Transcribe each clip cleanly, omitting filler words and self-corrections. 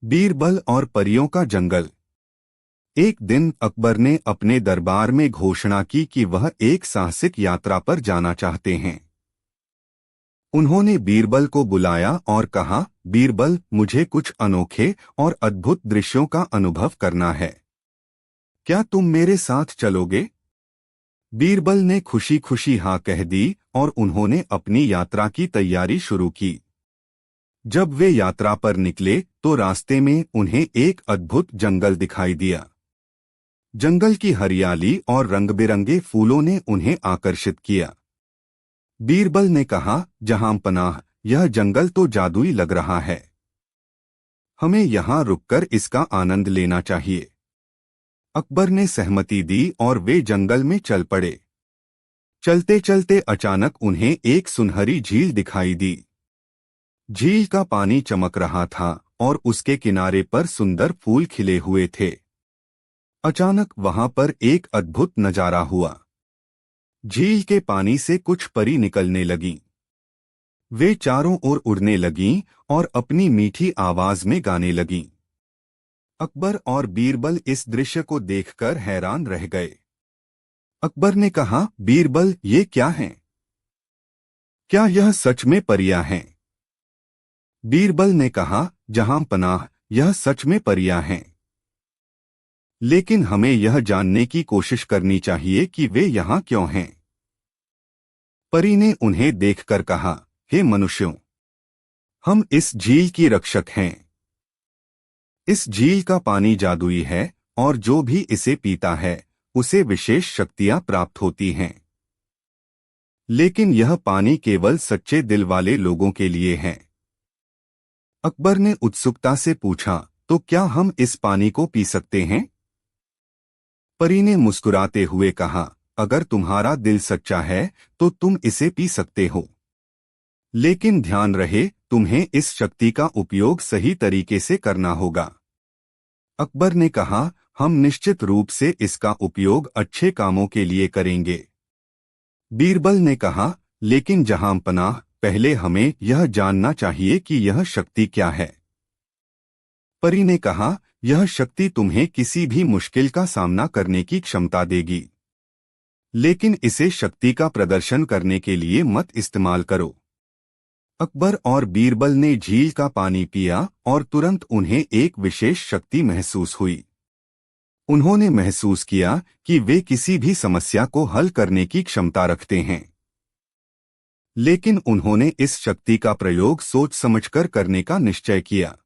बीरबल और परियों का जंगल। एक दिन अकबर ने अपने दरबार में घोषणा की कि वह एक साहसिक यात्रा पर जाना चाहते हैं। उन्होंने बीरबल को बुलाया और कहा, बीरबल, मुझे कुछ अनोखे और अद्भुत दृश्यों का अनुभव करना है। क्या तुम मेरे साथ चलोगे? बीरबल ने खुशी खुशी हाँ कह दी और उन्होंने अपनी यात्रा की तैयारी शुरू की। जब वे यात्रा पर निकले तो रास्ते में उन्हें एक अद्भुत जंगल दिखाई दिया। जंगल की हरियाली और रंग-बिरंगे फूलों ने उन्हें आकर्षित किया। बीरबल ने कहा, जहांपनाह, यह जंगल तो जादुई लग रहा है। हमें यहाँ रुककर इसका आनंद लेना चाहिए। अकबर ने सहमति दी और वे जंगल में चल पड़े। चलते चलते अचानक उन्हें एक सुनहरी झील दिखाई दी। झील का पानी चमक रहा था और उसके किनारे पर सुंदर फूल खिले हुए थे। अचानक वहां पर एक अद्भुत नजारा हुआ। झील के पानी से कुछ परी निकलने लगीं। वे चारों ओर उड़ने लगीं और अपनी मीठी आवाज में गाने लगीं। अकबर और बीरबल इस दृश्य को देखकर हैरान रह गए। अकबर ने कहा, बीरबल, ये क्या है? क्या यह सच में परियां हैं? बीरबल ने कहा, जहांपनाह, यह सच में परियां हैं। लेकिन हमें यह जानने की कोशिश करनी चाहिए कि वे यहाँ क्यों हैं। परी ने उन्हें देखकर कहा, हे मनुष्यों, हम इस झील की रक्षक हैं। इस झील का पानी जादुई है और जो भी इसे पीता है उसे विशेष शक्तियां प्राप्त होती हैं। लेकिन यह पानी केवल सच्चे दिल वाले लोगों के लिए है। अकबर ने उत्सुकता से पूछा, तो क्या हम इस पानी को पी सकते हैं? परी ने मुस्कुराते हुए कहा, अगर तुम्हारा दिल सच्चा है तो तुम इसे पी सकते हो। लेकिन ध्यान रहे, तुम्हें इस शक्ति का उपयोग सही तरीके से करना होगा। अकबर ने कहा, हम निश्चित रूप से इसका उपयोग अच्छे कामों के लिए करेंगे। बीरबल ने कहा, लेकिन जहांपनाह, पहले हमें यह जानना चाहिए कि यह शक्ति क्या है। परी ने कहा, यह शक्ति तुम्हें किसी भी मुश्किल का सामना करने की क्षमता देगी। लेकिन इसे शक्ति का प्रदर्शन करने के लिए मत इस्तेमाल करो। अकबर और बीरबल ने झील का पानी पिया और तुरंत उन्हें एक विशेष शक्ति महसूस हुई। उन्होंने महसूस किया कि वे किसी भी समस्या को हल करने की क्षमता रखते हैं। लेकिन उन्होंने इस शक्ति का प्रयोग सोच समझकर करने का निश्चय किया।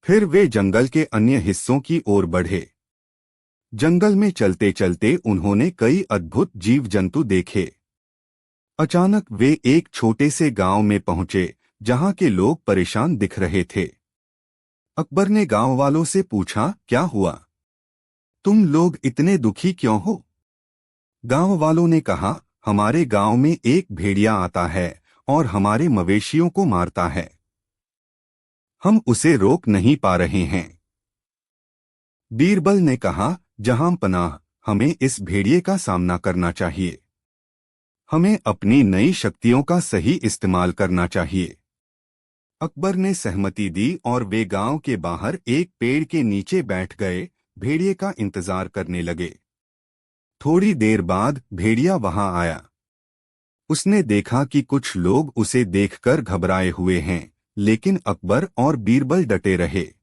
फिर वे जंगल के अन्य हिस्सों की ओर बढ़े। जंगल में चलते चलते उन्होंने कई अद्भुत जीव जंतु देखे। अचानक वे एक छोटे से गांव में पहुंचे जहां के लोग परेशान दिख रहे थे। अकबर ने गांव वालों से पूछा, क्या हुआ? तुम लोग इतने दुखी क्यों हो? गांव वालों ने कहा, हमारे गांव में एक भेड़िया आता है और हमारे मवेशियों को मारता है। हम उसे रोक नहीं पा रहे हैं। बीरबल ने कहा, जहांपनाह, हमें इस भेड़िए का सामना करना चाहिए। हमें अपनी नई शक्तियों का सही इस्तेमाल करना चाहिए। अकबर ने सहमति दी और वे गांव के बाहर एक पेड़ के नीचे बैठ गए, भेड़िए का इंतजार करने लगे। थोड़ी देर बाद भेड़िया वहां आया। उसने देखा कि कुछ लोग उसे देखकर घबराए हुए हैं, लेकिन अकबर और बीरबल डटे रहे।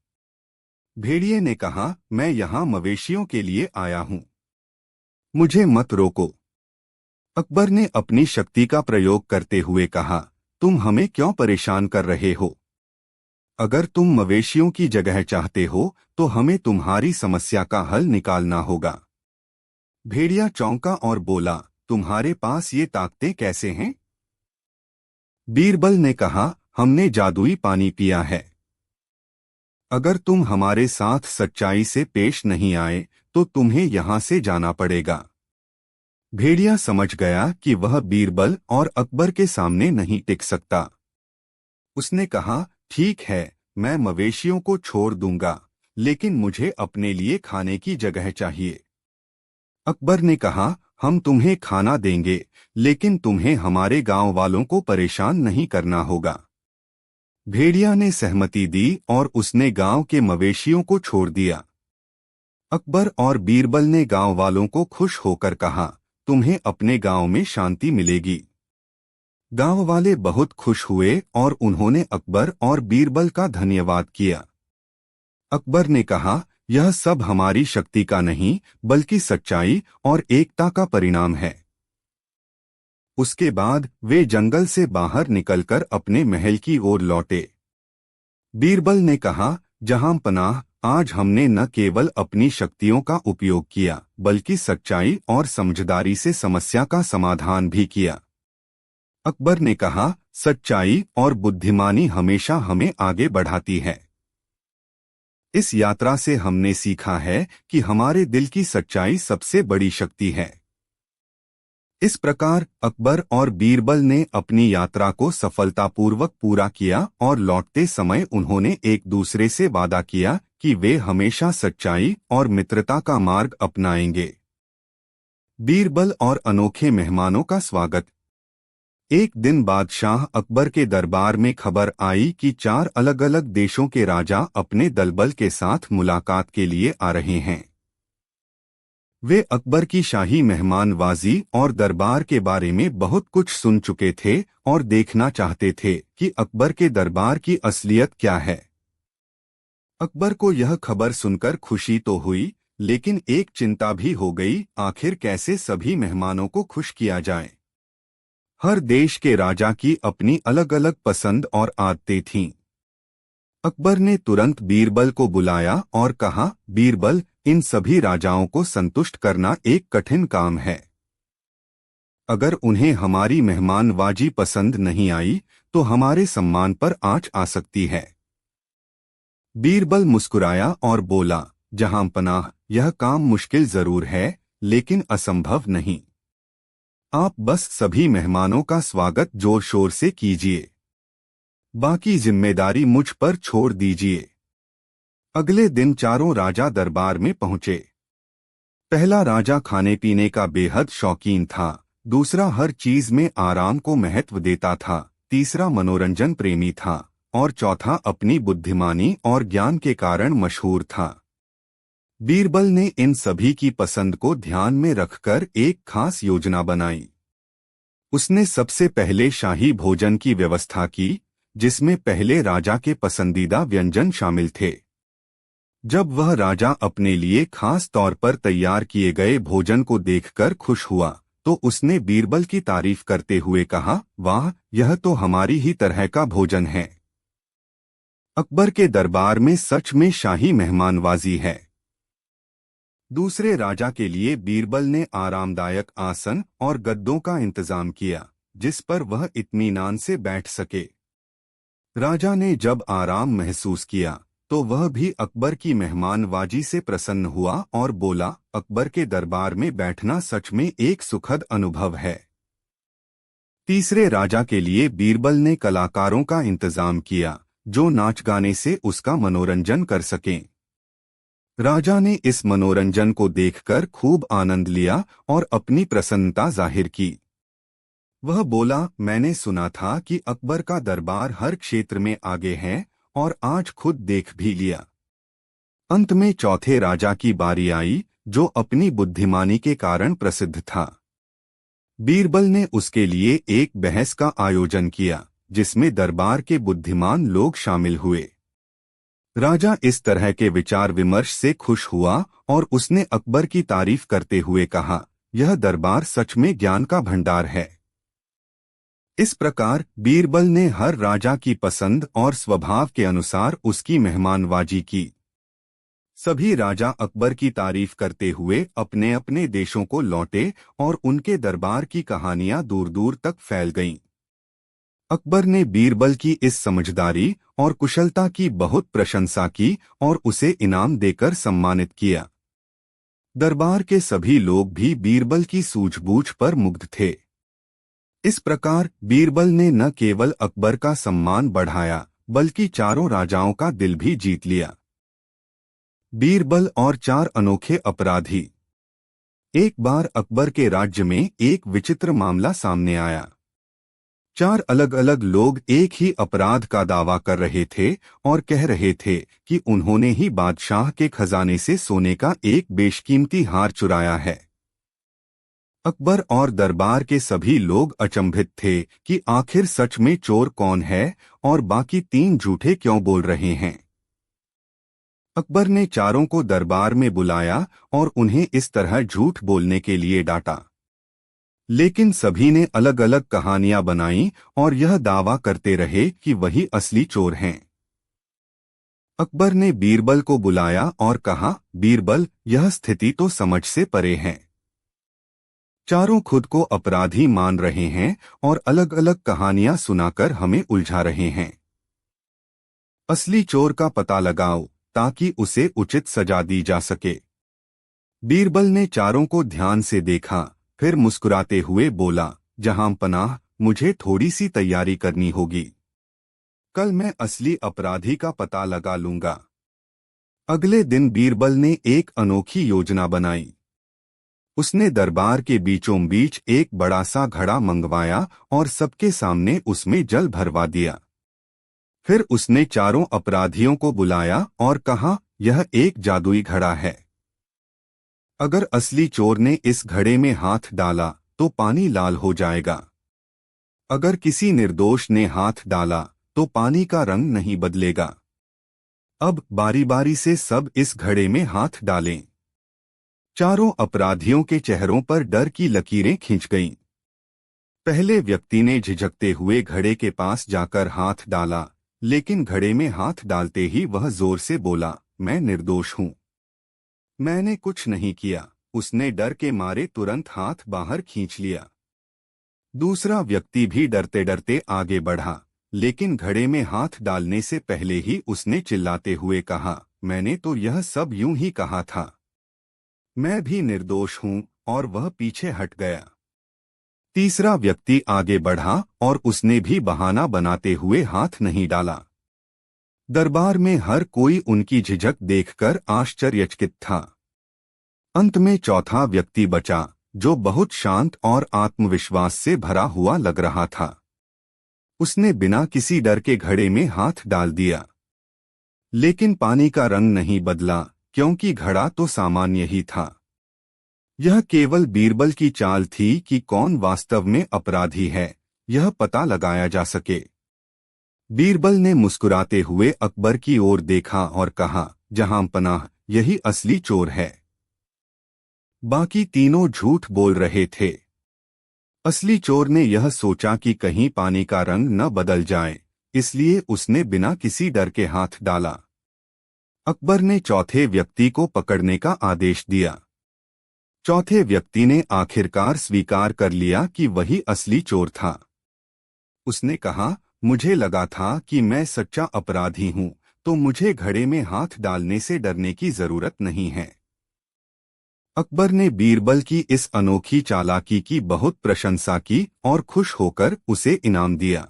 भेड़िए ने कहा, मैं यहाँ मवेशियों के लिए आया हूँ। मुझे मत रोको। अकबर ने अपनी शक्ति का प्रयोग करते हुए कहा, तुम हमें क्यों परेशान कर रहे हो? अगर तुम मवेशियों की जगह चाहते हो तो हमें तुम्हारी समस्या का हल निकालना होगा। भेड़िया चौंका और बोला, तुम्हारे पास ये ताकतें कैसे हैं? बीरबल ने कहा, हमने जादुई पानी पिया है। अगर तुम हमारे साथ सच्चाई से पेश नहीं आए तो तुम्हें यहां से जाना पड़ेगा। भेड़िया समझ गया कि वह बीरबल और अकबर के सामने नहीं टिक सकता। उसने कहा, ठीक है, मैं मवेशियों को छोड़ दूंगा, लेकिन मुझे अपने लिए खाने की जगह चाहिए। अकबर ने कहा, हम तुम्हें खाना देंगे, लेकिन तुम्हें हमारे गांव वालों को परेशान नहीं करना होगा। भेड़िया ने सहमति दी और उसने गांव के मवेशियों को छोड़ दिया। अकबर और बीरबल ने गांव वालों को खुश होकर कहा, तुम्हें अपने गांव में शांति मिलेगी। गांव वाले बहुत खुश हुए और उन्होंने अकबर और बीरबल का धन्यवाद किया। अकबर ने कहा, यह सब हमारी शक्ति का नहीं बल्कि सच्चाई और एकता का परिणाम है। उसके बाद वे जंगल से बाहर निकलकर अपने महल की ओर लौटे। बीरबल ने कहा, जहां पनाह, आज हमने न केवल अपनी शक्तियों का उपयोग किया बल्कि सच्चाई और समझदारी से समस्या का समाधान भी किया। अकबर ने कहा, सच्चाई और बुद्धिमानी हमेशा हमें आगे बढ़ाती है। इस यात्रा से हमने सीखा है कि हमारे दिल की सच्चाई सबसे बड़ी शक्ति है। इस प्रकार अकबर और बीरबल ने अपनी यात्रा को सफलतापूर्वक पूरा किया और लौटते समय उन्होंने एक दूसरे से वादा किया कि वे हमेशा सच्चाई और मित्रता का मार्ग अपनाएंगे। बीरबल और अनोखे मेहमानों का स्वागत। एक दिन बादशाह अकबर के दरबार में खबर आई कि 4 अलग अलग देशों के राजा अपने दलबल के साथ मुलाकात के लिए आ रहे हैं। वे अकबर की शाही मेहमानवाजी और दरबार के बारे में बहुत कुछ सुन चुके थे और देखना चाहते थे कि अकबर के दरबार की असलियत क्या है। अकबर को यह खबर सुनकर खुशी तो हुई, लेकिन एक चिंता भी हो गई, आखिर कैसे सभी मेहमानों को खुश किया जाए। हर देश के राजा की अपनी अलग अलग पसंद और आदतें थीं। अकबर ने तुरंत बीरबल को बुलाया और कहा, बीरबल, इन सभी राजाओं को संतुष्ट करना एक कठिन काम है। अगर उन्हें हमारी मेहमानवाजी पसंद नहीं आई तो हमारे सम्मान पर आंच आ सकती है। बीरबल मुस्कुराया और बोला, जहां पनाह, यह काम मुश्किल जरूर है लेकिन असंभव नहीं। आप बस सभी मेहमानों का स्वागत जोर शोर से कीजिए। बाकी जिम्मेदारी मुझ पर छोड़ दीजिए। अगले दिन चारों राजा दरबार में पहुंचे। पहला राजा खाने पीने का बेहद शौकीन था, दूसरा हर चीज में आराम को महत्व देता था, तीसरा मनोरंजन प्रेमी था और चौथा अपनी बुद्धिमानी और ज्ञान के कारण मशहूर था। बीरबल ने इन सभी की पसंद को ध्यान में रखकर एक खास योजना बनाई। उसने सबसे पहले शाही भोजन की व्यवस्था की, जिसमें पहले राजा के पसंदीदा व्यंजन शामिल थे। जब वह राजा अपने लिए खास तौर पर तैयार किए गए भोजन को देखकर खुश हुआ तो उसने बीरबल की तारीफ करते हुए कहा, वाह, यह तो हमारी ही तरह का भोजन है। अकबर के दरबार में सच में शाही मेहमानवाजी है। दूसरे राजा के लिए बीरबल ने आरामदायक आसन और गद्दों का इंतजाम किया, जिस पर वह इत्मीनान से बैठ सके। राजा ने जब आराम महसूस किया तो वह भी अकबर की मेहमानवाजी से प्रसन्न हुआ और बोला, अकबर के दरबार में बैठना सच में एक सुखद अनुभव है। तीसरे राजा के लिए बीरबल ने कलाकारों का इंतजाम किया जो नाच गाने से उसका मनोरंजन कर सकें। राजा ने इस मनोरंजन को देखकर खूब आनंद लिया और अपनी प्रसन्नता जाहिर की। वह बोला, मैंने सुना था कि अकबर का दरबार हर क्षेत्र में आगे है और आज खुद देख भी लिया। अंत में चौथे राजा की बारी आई, जो अपनी बुद्धिमानी के कारण प्रसिद्ध था। बीरबल ने उसके लिए एक बहस का आयोजन किया, जिसमें दरबार के बुद्धिमान लोग शामिल हुए। राजा इस तरह के विचार विमर्श से खुश हुआ और उसने अकबर की तारीफ करते हुए कहा, यह दरबार सच में ज्ञान का भंडार है। इस प्रकार बीरबल ने हर राजा की पसंद और स्वभाव के अनुसार उसकी मेहमानवाजी की। सभी राजा अकबर की तारीफ करते हुए अपने अपने देशों को लौटे और उनके दरबार की कहानियां दूर दूर तक फैल गईं। अकबर ने बीरबल की इस समझदारी और कुशलता की बहुत प्रशंसा की और उसे इनाम देकर सम्मानित किया। दरबार के सभी लोग भी बीरबल की सूझबूझ पर मुग्ध थे। इस प्रकार बीरबल ने न केवल अकबर का सम्मान बढ़ाया बल्कि चारों राजाओं का दिल भी जीत लिया। बीरबल और 4 अनोखे अपराधी। एक बार अकबर के राज्य में एक विचित्र मामला सामने आया। 4 अलग अलग लोग एक ही अपराध का दावा कर रहे थे और कह रहे थे कि उन्होंने ही बादशाह के खजाने से सोने का एक बेशकीमती हार चुराया है। अकबर और दरबार के सभी लोग अचंभित थे कि आखिर सच में चोर कौन है और बाकी 3 झूठे क्यों बोल रहे हैं। अकबर ने चारों को दरबार में बुलाया और उन्हें इस तरह झूठ बोलने के लिए डांटा। लेकिन सभी ने अलग अलग कहानियां बनाई और यह दावा करते रहे कि वही असली चोर हैं। अकबर ने बीरबल को बुलाया और कहा, बीरबल, यह स्थिति तो समझ से परे है। चारों खुद को अपराधी मान रहे हैं और अलग अलग कहानियां सुनाकर हमें उलझा रहे हैं। असली चोर का पता लगाओ ताकि उसे उचित सजा दी जा सके। बीरबल ने चारों को ध्यान से देखा, फिर मुस्कुराते हुए बोला, जहां पनाह, मुझे थोड़ी सी तैयारी करनी होगी। कल मैं असली अपराधी का पता लगा लूंगा। अगले दिन बीरबल ने एक अनोखी योजना बनाई। उसने दरबार के बीचों बीच एक बड़ा सा घड़ा मंगवाया और सबके सामने उसमें जल भरवा दिया। फिर उसने चारों अपराधियों को बुलाया और कहा, यह एक जादुई घड़ा है। अगर असली चोर ने इस घड़े में हाथ डाला तो पानी लाल हो जाएगा। अगर किसी निर्दोष ने हाथ डाला तो पानी का रंग नहीं बदलेगा। अब बारी बारी से सब इस घड़े में हाथ डालें। चारों अपराधियों के चेहरों पर डर की लकीरें खिंच गईं। पहले व्यक्ति ने झिझकते हुए घड़े के पास जाकर हाथ डाला, लेकिन घड़े में हाथ डालते ही वह जोर से बोला, मैं निर्दोष हूं, मैंने कुछ नहीं किया। उसने डर के मारे तुरंत हाथ बाहर खींच लिया। दूसरा व्यक्ति भी डरते डरते आगे बढ़ा, लेकिन घड़े में हाथ डालने से पहले ही उसने चिल्लाते हुए कहा, मैंने तो यह सब यूं ही कहा था, मैं भी निर्दोष हूं, और वह पीछे हट गया। तीसरा व्यक्ति आगे बढ़ा और उसने भी बहाना बनाते हुए हाथ नहीं डाला। दरबार में हर कोई उनकी झिझक देखकर आश्चर्यचकित था। अंत में चौथा व्यक्ति बचा, जो बहुत शांत और आत्मविश्वास से भरा हुआ लग रहा था। उसने बिना किसी डर के घड़े में हाथ डाल दिया, लेकिन पानी का रंग नहीं बदला, क्योंकि घड़ा तो सामान्य ही था। यह केवल बीरबल की चाल थी कि कौन वास्तव में अपराधी है, यह पता लगाया जा सके। बीरबल ने मुस्कुराते हुए अकबर की ओर देखा और कहा, जहां पनाह, यही असली चोर है। बाकी तीनों झूठ बोल रहे थे। असली चोर ने यह सोचा कि कहीं पानी का रंग न बदल जाए, इसलिए उसने बिना किसी डर के हाथ डाला। अकबर ने चौथे व्यक्ति को पकड़ने का आदेश दिया। चौथे व्यक्ति ने आखिरकार स्वीकार कर लिया कि वही असली चोर था। उसने कहा, मुझे लगा था कि मैं सच्चा अपराधी हूं, तो मुझे घड़े में हाथ डालने से डरने की जरूरत नहीं है। अकबर ने बीरबल की इस अनोखी चालाकी की बहुत प्रशंसा की और खुश होकर उसे इनाम दिया।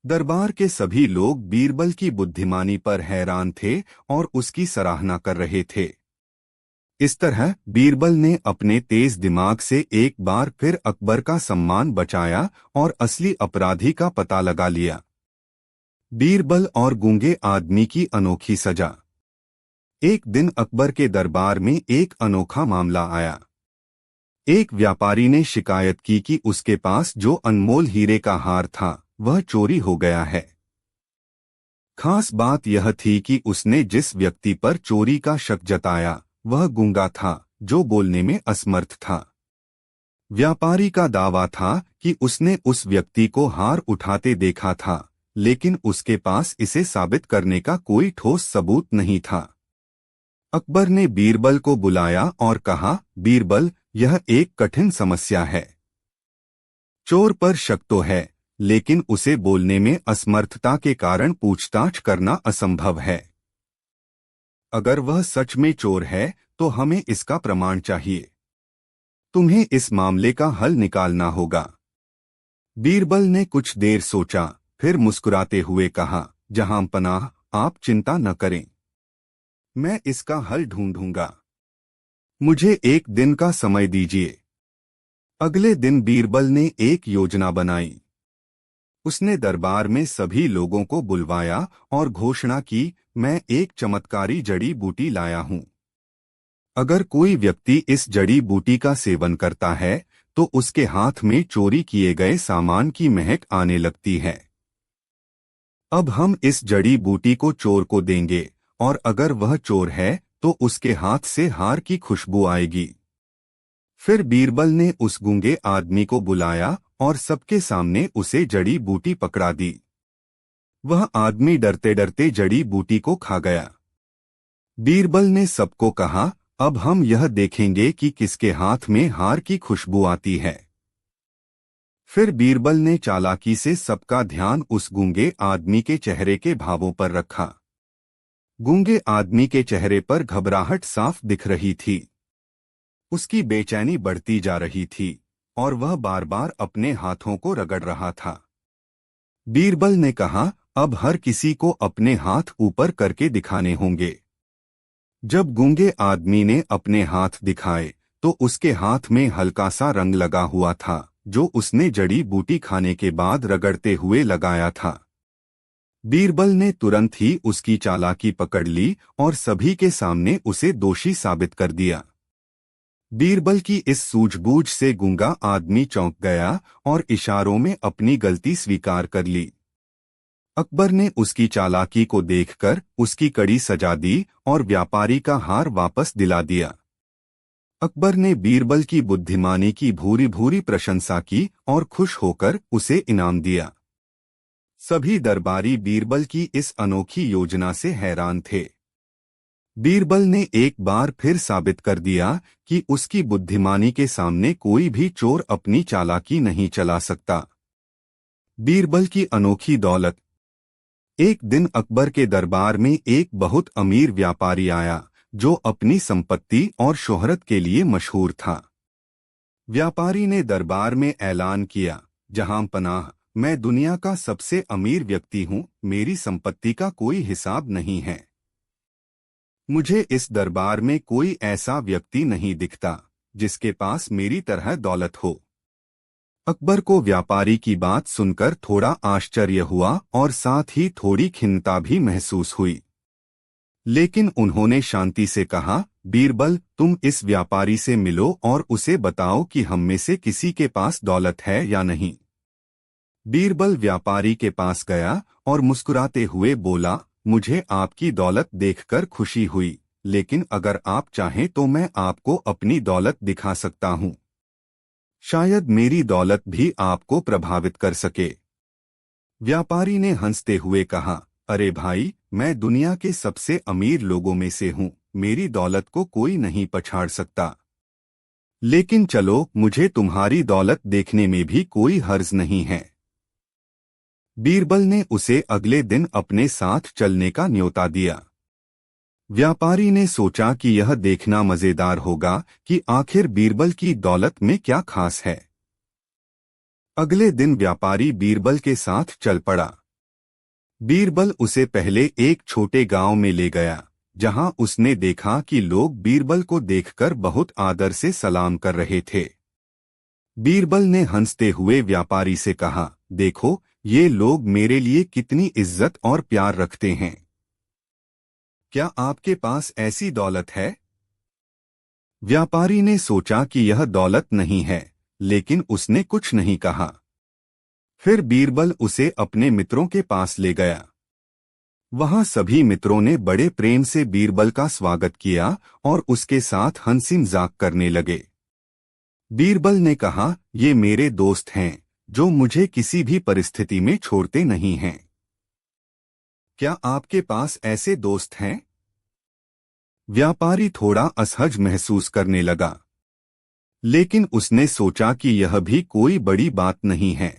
दरबार के सभी लोग बीरबल की बुद्धिमानी पर हैरान थे और उसकी सराहना कर रहे थे। इस तरह बीरबल ने अपने तेज दिमाग से एक बार फिर अकबर का सम्मान बचाया और असली अपराधी का पता लगा लिया। बीरबल और गूंगे आदमी की अनोखी सजा। एक दिन अकबर के दरबार में एक अनोखा मामला आया। एक व्यापारी ने शिकायत की कि उसके पास जो अनमोल हीरे का हार था, वह चोरी हो गया है। खास बात यह थी कि उसने जिस व्यक्ति पर चोरी का शक जताया, वह गूंगा था, जो बोलने में असमर्थ था। व्यापारी का दावा था कि उसने उस व्यक्ति को हार उठाते देखा था, लेकिन उसके पास इसे साबित करने का कोई ठोस सबूत नहीं था। अकबर ने बीरबल को बुलाया और कहा, बीरबल, यह एक कठिन समस्या है। चोर पर शक तो है, लेकिन उसे बोलने में असमर्थता के कारण पूछताछ करना असंभव है। अगर वह सच में चोर है तो हमें इसका प्रमाण चाहिए। तुम्हें इस मामले का हल निकालना होगा। बीरबल ने कुछ देर सोचा, फिर मुस्कुराते हुए कहा, जहां पनाह, आप चिंता न करें, मैं इसका हल ढूंढूंगा। मुझे एक दिन का समय दीजिए। अगले दिन बीरबल ने एक योजना बनाई। उसने दरबार में सभी लोगों को बुलवाया और घोषणा की, मैं एक चमत्कारी जड़ी बूटी लाया हूं। अगर कोई व्यक्ति इस जड़ी बूटी का सेवन करता है तो उसके हाथ में चोरी किए गए सामान की महक आने लगती है। अब हम इस जड़ी बूटी को चोर को देंगे और अगर वह चोर है तो उसके हाथ से हार की खुशबू आएगी। फिर बीरबल ने उस गूंगे आदमी को बुलाया और सबके सामने उसे जड़ी बूटी पकड़ा दी। वह आदमी डरते डरते जड़ी बूटी को खा गया। बीरबल ने सबको कहा, अब हम यह देखेंगे कि किसके हाथ में हार की खुशबू आती है। फिर बीरबल ने चालाकी से सबका ध्यान उस गूंगे आदमी के चेहरे के भावों पर रखा। गूंगे आदमी के चेहरे पर घबराहट साफ दिख रही थी। उसकी बेचैनी बढ़ती जा रही थी और वह बार बार अपने हाथों को रगड़ रहा था। बीरबल ने कहा, अब हर किसी को अपने हाथ ऊपर करके दिखाने होंगे। जब गूंगे आदमी ने अपने हाथ दिखाए तो उसके हाथ में हल्का सा रंग लगा हुआ था जो उसने जड़ी बूटी खाने के बाद रगड़ते हुए लगाया था। बीरबल ने तुरंत ही उसकी चालाकी पकड़ ली और सभी के सामने उसे दोषी साबित कर दिया। बीरबल की इस सूझबूझ से गूंगा आदमी चौंक गया और इशारों में अपनी गलती स्वीकार कर ली। अकबर ने उसकी चालाकी को देखकर उसकी कड़ी सजा दी और व्यापारी का हार वापस दिला दिया। अकबर ने बीरबल की बुद्धिमानी की भूरी भूरी प्रशंसा की और खुश होकर उसे इनाम दिया। सभी दरबारी बीरबल की इस अनोखी योजना से हैरान थे। बीरबल ने एक बार फिर साबित कर दिया कि उसकी बुद्धिमानी के सामने कोई भी चोर अपनी चालाकी नहीं चला सकता। बीरबल की अनोखी दौलत। एक दिन अकबर के दरबार में एक बहुत अमीर व्यापारी आया जो अपनी संपत्ति और शोहरत के लिए मशहूर था। व्यापारी ने दरबार में ऐलान किया, जहां पनाह, मैं दुनिया का सबसे अमीर व्यक्ति हूं, मेरी संपत्ति का कोई हिसाब नहीं है। मुझे इस दरबार में कोई ऐसा व्यक्ति नहीं दिखता जिसके पास मेरी तरह दौलत हो। अकबर को व्यापारी की बात सुनकर थोड़ा आश्चर्य हुआ और साथ ही थोड़ी खिन्नता भी महसूस हुई। लेकिन उन्होंने शांति से कहा, बीरबल, तुम इस व्यापारी से मिलो और उसे बताओ कि हम में से किसी के पास दौलत है या नहीं। बीरबल व्यापारी के पास गया और मुस्कुराते हुए बोला, मुझे आपकी दौलत देखकर खुशी हुई, लेकिन अगर आप चाहें तो मैं आपको अपनी दौलत दिखा सकता हूं। शायद मेरी दौलत भी आपको प्रभावित कर सके। व्यापारी ने हंसते हुए कहा, अरे भाई, मैं दुनिया के सबसे अमीर लोगों में से हूं, मेरी दौलत को कोई नहीं पछाड़ सकता। लेकिन चलो, मुझे तुम्हारी दौलत देखने में भी कोई हर्ज नहीं है। बीरबल ने उसे अगले दिन अपने साथ चलने का न्योता दिया। व्यापारी ने सोचा कि यह देखना मजेदार होगा कि आखिर बीरबल की दौलत में क्या खास है। अगले दिन व्यापारी बीरबल के साथ चल पड़ा। बीरबल उसे पहले एक छोटे गांव में ले गया, जहां उसने देखा कि लोग बीरबल को देखकर बहुत आदर से सलाम कर रहे थे। बीरबल ने हंसते हुए व्यापारी से कहा, देखो, ये लोग मेरे लिए कितनी इज्जत और प्यार रखते हैं। क्या आपके पास ऐसी दौलत है? व्यापारी ने सोचा कि यह दौलत नहीं है, लेकिन उसने कुछ नहीं कहा। फिर बीरबल उसे अपने मित्रों के पास ले गया। वहां सभी मित्रों ने बड़े प्रेम से बीरबल का स्वागत किया और उसके साथ हंसी मजाक करने लगे। बीरबल ने कहा, ये मेरे दोस्त हैं जो मुझे किसी भी परिस्थिति में छोड़ते नहीं हैं। क्या आपके पास ऐसे दोस्त हैं? व्यापारी थोड़ा असहज महसूस करने लगा, लेकिन उसने सोचा कि यह भी कोई बड़ी बात नहीं है।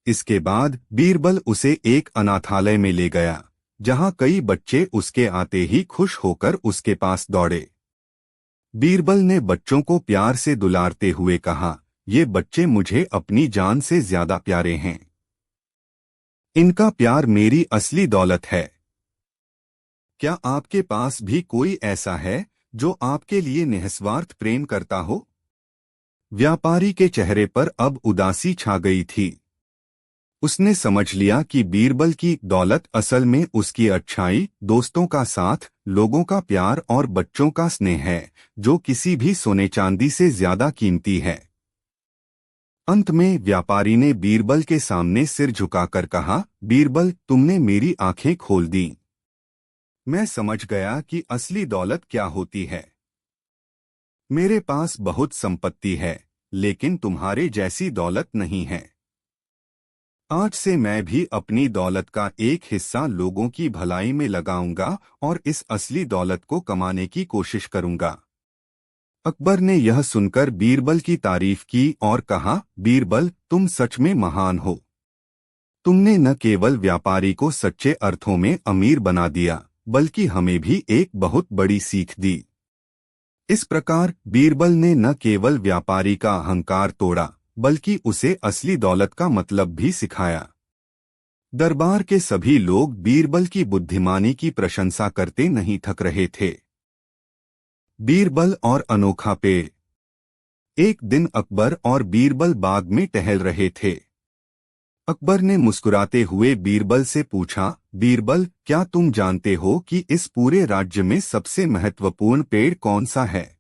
इसके बाद बीरबल उसे एक अनाथालय में ले गया, जहां कई बच्चे उसके आते ही खुश होकर उसके पास दौड़े। बीरबल ने बच्चों को प्यार से दुलारते हुए कहा, ये बच्चे मुझे अपनी जान से ज्यादा प्यारे हैं। इनका प्यार मेरी असली दौलत है। क्या आपके पास भी कोई ऐसा है जो आपके लिए निस्वार्थ प्रेम करता हो? व्यापारी के चेहरे पर अब उदासी छा गई थी। उसने समझ लिया कि बीरबल की दौलत असल में उसकी अच्छाई, दोस्तों का साथ, लोगों का प्यार और बच्चों का स्नेह है, जो किसी भी सोने चांदी से ज्यादा कीमती है। अंत में व्यापारी ने बीरबल के सामने सिर झुकाकर कहा, बीरबल, तुमने मेरी आंखें खोल दी। मैं समझ गया कि असली दौलत क्या होती है। मेरे पास बहुत संपत्ति है, लेकिन तुम्हारे जैसी दौलत नहीं है। आज से मैं भी अपनी दौलत का एक हिस्सा लोगों की भलाई में लगाऊंगा और इस असली दौलत को कमाने की कोशिश करूंगा। अकबर ने यह सुनकर बीरबल की तारीफ की और कहा, बीरबल, तुम सच में महान हो। तुमने न केवल व्यापारी को सच्चे अर्थों में अमीर बना दिया, बल्कि हमें भी एक बहुत बड़ी सीख दी। इस प्रकार बीरबल ने न केवल व्यापारी का अहंकार तोड़ा, बल्कि उसे असली दौलत का मतलब भी सिखाया। दरबार के सभी लोग बीरबल की बुद्धिमानी की प्रशंसा करते नहीं थक रहे थे। बीरबल और अनोखा पेड़। एक दिन अकबर और बीरबल बाग में टहल रहे थे। अकबर ने मुस्कुराते हुए बीरबल से पूछा, बीरबल, क्या तुम जानते हो कि इस पूरे राज्य में सबसे महत्वपूर्ण पेड़ कौन सा है?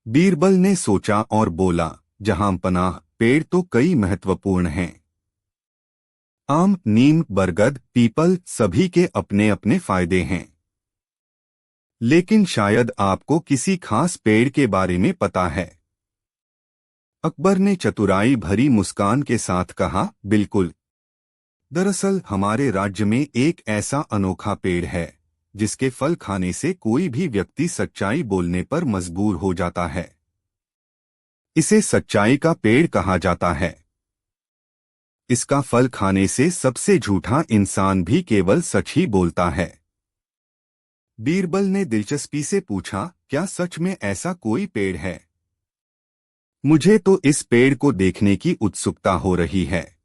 बीरबल ने सोचा और बोला, जहां पनाह, पेड़ तो कई महत्वपूर्ण हैं। आम, नीम, बरगद, पीपल, सभी के अपने अपने फायदे हैं। लेकिन शायद आपको किसी खास पेड़ के बारे में पता है। अकबर ने चतुराई भरी मुस्कान के साथ कहा, बिल्कुल। दरअसल हमारे राज्य में एक ऐसा अनोखा पेड़ है, जिसके फल खाने से कोई भी व्यक्ति सच्चाई बोलने पर मजबूर हो जाता है। इसे सच्चाई का पेड़ कहा जाता है। इसका फल खाने से सबसे झूठा इंसान भी केवल सच ही बोलता है। बीरबल ने दिलचस्पी से पूछा, क्या सच में ऐसा कोई पेड़ है? मुझे तो इस पेड़ को देखने की उत्सुकता हो रही है।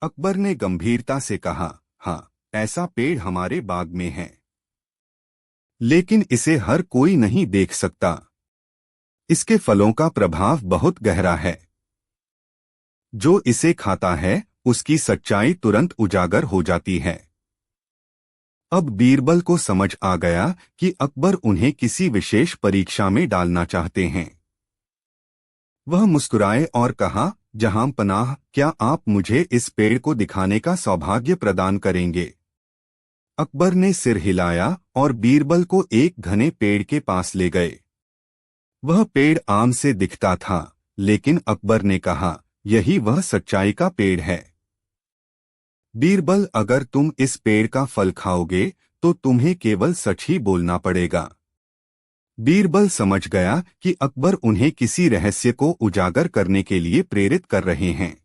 अकबर ने गंभीरता से कहा, हाँ, ऐसा पेड़ हमारे बाग में है। लेकिन इसे हर कोई नहीं देख सकता। इसके फलों का प्रभाव बहुत गहरा है। जो इसे खाता है, उसकी सच्चाई तुरंत उजागर हो जाती है। अब बीरबल को समझ आ गया कि अकबर उन्हें किसी विशेष परीक्षा में डालना चाहते हैं। वह मुस्कुराए और कहा, जहां पनाह, क्या आप मुझे इस पेड़ को दिखाने का सौभाग्य प्रदान करेंगे? अकबर ने सिर हिलाया और बीरबल को एक घने पेड़ के पास ले गए। वह पेड़ आम से दिखता था, लेकिन अकबर ने कहा, यही वह सच्चाई का पेड़ है। बीरबल, अगर तुम इस पेड़ का फल खाओगे तो तुम्हें केवल सच ही बोलना पड़ेगा। बीरबल समझ गया कि अकबर उन्हें किसी रहस्य को उजागर करने के लिए प्रेरित कर रहे हैं।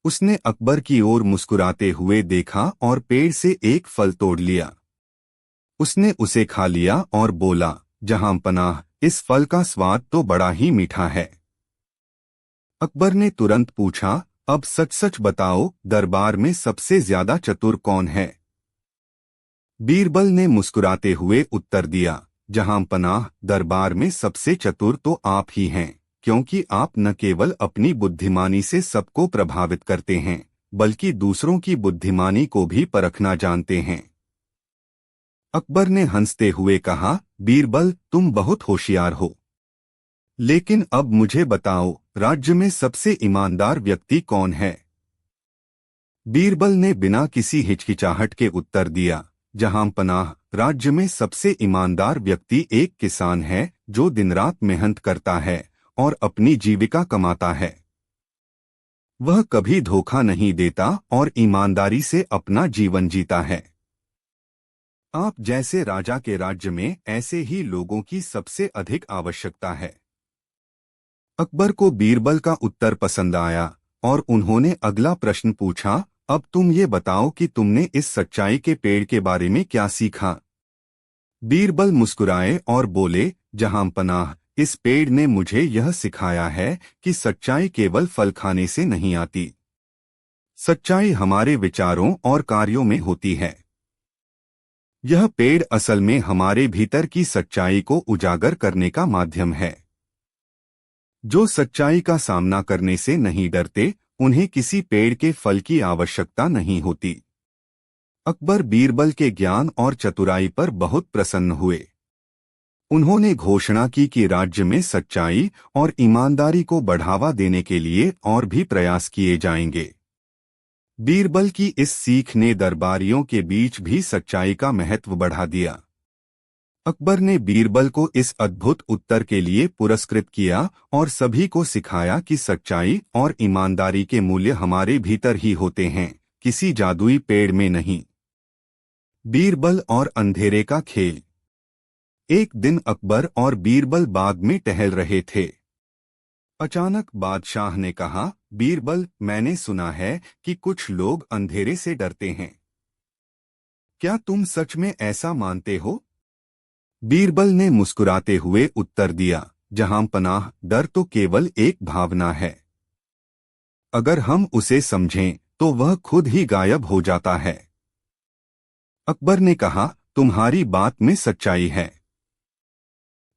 उसने अकबर की ओर मुस्कुराते हुए देखा और पेड़ से एक फल तोड़ लिया। उसने उसे खा लिया और बोला, जहां पनाह, इस फल का स्वाद तो बड़ा ही मीठा है। अकबर ने तुरंत पूछा, अब सच सच बताओ, दरबार में सबसे ज्यादा चतुर कौन है? बीरबल ने मुस्कुराते हुए उत्तर दिया, जहां पनाह, दरबार में सबसे चतुर तो आप ही हैं, क्योंकि आप न केवल अपनी बुद्धिमानी से सबको प्रभावित करते हैं, बल्कि दूसरों की बुद्धिमानी को भी परखना जानते हैं। अकबर ने हंसते हुए कहा, बीरबल, तुम बहुत होशियार हो। लेकिन अब मुझे बताओ, राज्य में सबसे ईमानदार व्यक्ति कौन है? बीरबल ने बिना किसी हिचकिचाहट के उत्तर दिया, जहां पनाह, राज्य में सबसे ईमानदार व्यक्ति एक किसान है, जो दिन रात मेहनत करता है और अपनी जीविका कमाता है। वह कभी धोखा नहीं देता और ईमानदारी से अपना जीवन जीता है। आप जैसे राजा के राज्य में ऐसे ही लोगों की सबसे अधिक आवश्यकता है। अकबर को बीरबल का उत्तर पसंद आया और उन्होंने अगला प्रश्न पूछा, अब तुम ये बताओ कि तुमने इस सच्चाई के पेड़ के बारे में क्या सीखा? बीरबल मुस्कुराए और बोले, जहां पनाह, इस पेड़ ने मुझे यह सिखाया है कि सच्चाई केवल फल खाने से नहीं आती। सच्चाई हमारे विचारों और कार्यों में होती है। यह पेड़ असल में हमारे भीतर की सच्चाई को उजागर करने का माध्यम है। जो सच्चाई का सामना करने से नहीं डरते, उन्हें किसी पेड़ के फल की आवश्यकता नहीं होती। अकबर बीरबल के ज्ञान और चतुराई पर बहुत प्रसन्न हुए। उन्होंने घोषणा की कि राज्य में सच्चाई और ईमानदारी को बढ़ावा देने के लिए और भी प्रयास किए जाएंगे। बीरबल की इस सीख ने दरबारियों के बीच भी सच्चाई का महत्व बढ़ा दिया। अकबर ने बीरबल को इस अद्भुत उत्तर के लिए पुरस्कृत किया और सभी को सिखाया कि सच्चाई और ईमानदारी के मूल्य हमारे भीतर ही होते हैं, किसी जादुई पेड़ में नहीं। बीरबल और अंधेरे का खेल। एक दिन अकबर और बीरबल बाग में टहल रहे थे। अचानक बादशाह ने कहा, बीरबल, मैंने सुना है कि कुछ लोग अंधेरे से डरते हैं। क्या तुम सच में ऐसा मानते हो? बीरबल ने मुस्कुराते हुए उत्तर दिया, जहां पनाह, डर तो केवल एक भावना है। अगर हम उसे समझें तो वह खुद ही गायब हो जाता है। अकबर ने कहा, तुम्हारी बात में सच्चाई है,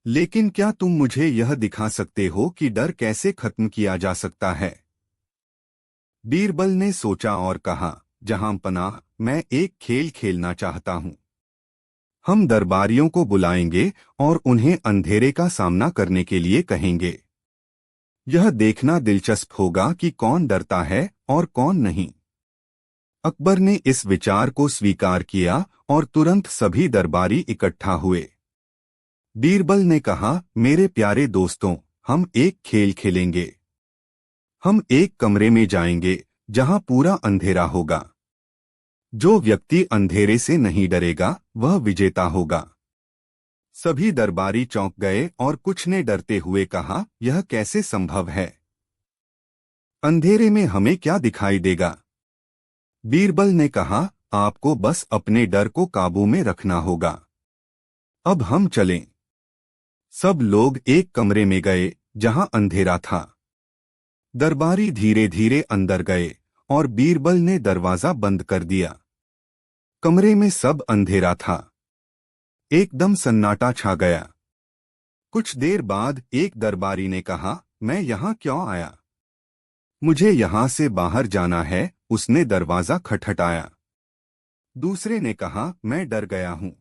लेकिन क्या तुम मुझे यह दिखा सकते हो कि डर कैसे खत्म किया जा सकता है? बीरबल ने सोचा और कहा, जहां पनाह, मैं एक खेल खेलना चाहता हूं। हम दरबारियों को बुलाएंगे और उन्हें अंधेरे का सामना करने के लिए कहेंगे। यह देखना दिलचस्प होगा कि कौन डरता है और कौन नहीं। अकबर ने इस विचार को स्वीकार किया और तुरंत सभी दरबारी इकट्ठा हुए। बीरबल ने कहा, मेरे प्यारे दोस्तों, हम एक खेल खेलेंगे। हम एक कमरे में जाएंगे जहां पूरा अंधेरा होगा। जो व्यक्ति अंधेरे से नहीं डरेगा वह विजेता होगा। सभी दरबारी चौंक गए और कुछ ने डरते हुए कहा, यह कैसे संभव है? अंधेरे में हमें क्या दिखाई देगा? बीरबल ने कहा, आपको बस अपने डर को काबू में रखना होगा। अब हम चलें। सब लोग एक कमरे में गए जहां अंधेरा था। दरबारी धीरे धीरे अंदर गए और बीरबल ने दरवाजा बंद कर दिया। कमरे में सब अंधेरा था। एकदम सन्नाटा छा गया। कुछ देर बाद एक दरबारी ने कहा, मैं यहाँ क्यों आया? मुझे यहाँ से बाहर जाना है। उसने दरवाजा खटखटाया। दूसरे ने कहा, मैं डर गया हूँ,